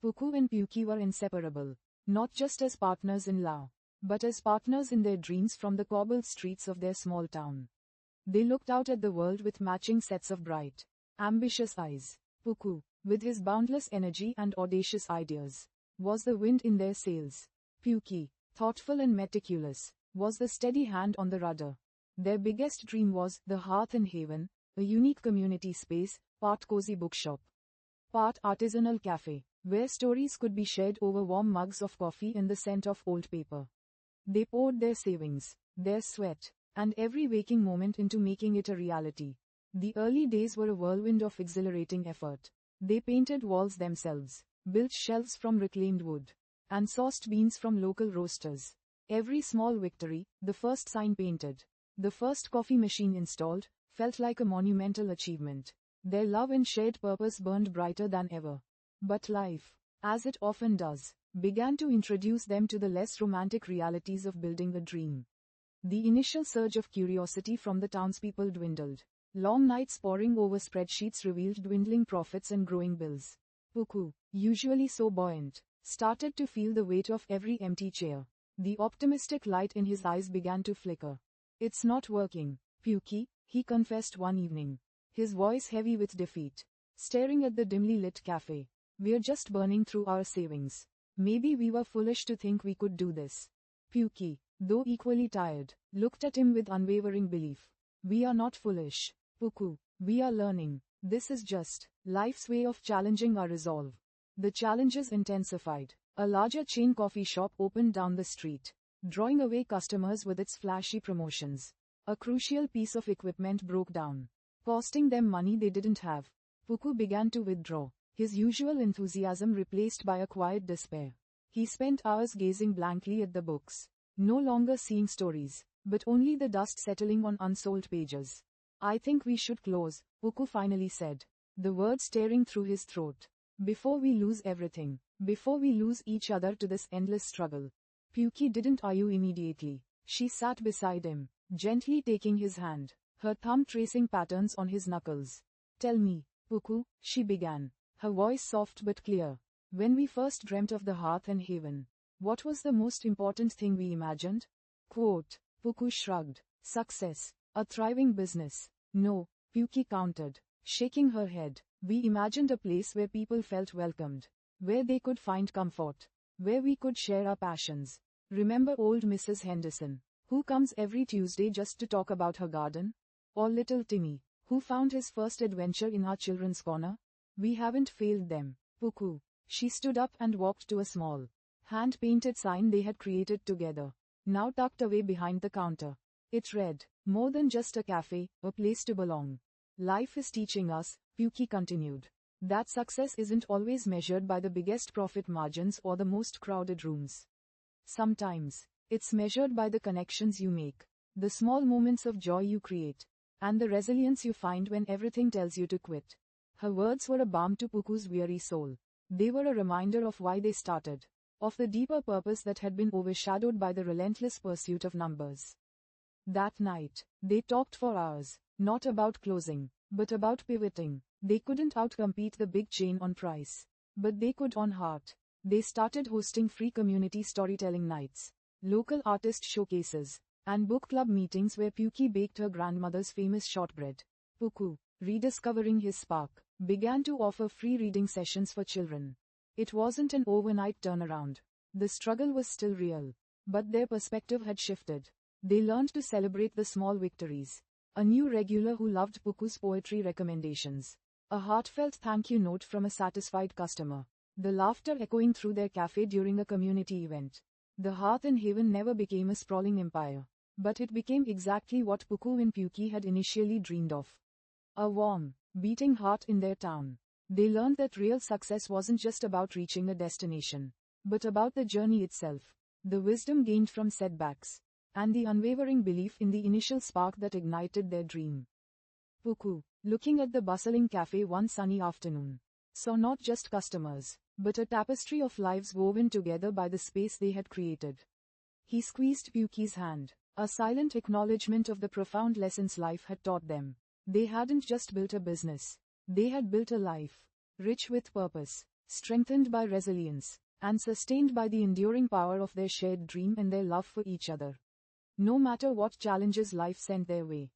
Puku and Pyuki were inseparable, not just as partners in law, but as partners in their dreams from the cobbled streets of their small town. They looked out at the world with matching sets of bright, ambitious eyes. Puku, with his boundless energy and audacious ideas, was the wind in their sails. Pyuki, thoughtful and meticulous, was the steady hand on the rudder. Their biggest dream was the Hearth and Haven, a unique community space, part cozy bookshop, part artisanal cafe, where stories could be shared over warm mugs of coffee and the scent of old paper. They poured their savings, their sweat, and every waking moment into making it a reality. The early days were a whirlwind of exhilarating effort. They painted walls themselves, built shelves from reclaimed wood, and sourced beans from local roasters. Every small victory, the first sign painted, the first coffee machine installed, felt like a monumental achievement. Their love and shared purpose burned brighter than ever. But life, as it often does, began to introduce them to the less romantic realities of building a dream. The initial surge of curiosity from the townspeople dwindled. Long nights poring over spreadsheets revealed dwindling profits and growing bills. Puku, usually so buoyant, started to feel the weight of every empty chair. The optimistic light in his eyes began to flicker. "It's not working, Pyuki," he confessed one evening, his voice heavy with defeat. Staring at the dimly lit cafe. "We're just burning through our savings. Maybe we were foolish to think we could do this." Pyuki, though equally tired, looked at him with unwavering belief. "We are not foolish, Puku. We are learning. This is just life's way of challenging our resolve." The challenges intensified. A larger chain coffee shop opened down the street, drawing away customers with its flashy promotions. A crucial piece of equipment broke down, costing them money they didn't have. Puku began to withdraw, his usual enthusiasm replaced by a quiet despair. He spent hours gazing blankly at the books, no longer seeing stories, but only the dust settling on unsold pages. "I think we should close," Puku finally said, the words tearing through his throat. "Before we lose everything, before we lose each other to this endless struggle." Pyuki didn't argue immediately. She sat beside him, gently taking his hand, her thumb tracing patterns on his knuckles. "Tell me, Puku," she began, her voice soft but clear. "When we first dreamt of the Hearth and Haven, what was the most important thing we imagined?" Quote, Puku shrugged. "Success. A thriving business." "No," Pyuki countered, shaking her head. "We imagined a place where people felt welcomed, where they could find comfort, where we could share our passions. Remember old Mrs. Henderson, who comes every Tuesday just to talk about her garden? Or little Timmy, who found his first adventure in our children's corner? We haven't failed them, Puku." She stood up and walked to a small, hand-painted sign they had created together, now tucked away behind the counter. It read, "More than just a cafe, a place to belong." "Life is teaching us," Pyuki continued, "that success isn't always measured by the biggest profit margins or the most crowded rooms. Sometimes, it's measured by the connections you make, the small moments of joy you create, and the resilience you find when everything tells you to quit." Her words were a balm to Puku's weary soul. They were a reminder of why they started, of the deeper purpose that had been overshadowed by the relentless pursuit of numbers. That night, they talked for hours, not about closing, but about pivoting. They couldn't outcompete the big chain on price, but they could on heart. They started hosting free community storytelling nights, local artist showcases, and book club meetings where Pyuki baked her grandmother's famous shortbread. Puku, rediscovering his spark, began to offer free reading sessions for children. It wasn't an overnight turnaround. The struggle was still real, but their perspective had shifted. They learned to celebrate the small victories. A new regular who loved Puku's poetry recommendations. A heartfelt thank you note from a satisfied customer. The laughter echoing through their cafe during a community event. The Hearth and Haven never became a sprawling empire, but it became exactly what Puku and Pyuki had initially dreamed of. A warm, beating heart in their town. They learned that real success wasn't just about reaching a destination, but about the journey itself, the wisdom gained from setbacks, and the unwavering belief in the initial spark that ignited their dream. Puku, looking at the bustling cafe one sunny afternoon, saw not just customers, but a tapestry of lives woven together by the space they had created. He squeezed Pyuki's hand, a silent acknowledgement of the profound lessons life had taught them. They hadn't just built a business, they had built a life, rich with purpose, strengthened by resilience, and sustained by the enduring power of their shared dream and their love for each other. No matter what challenges life sent their way,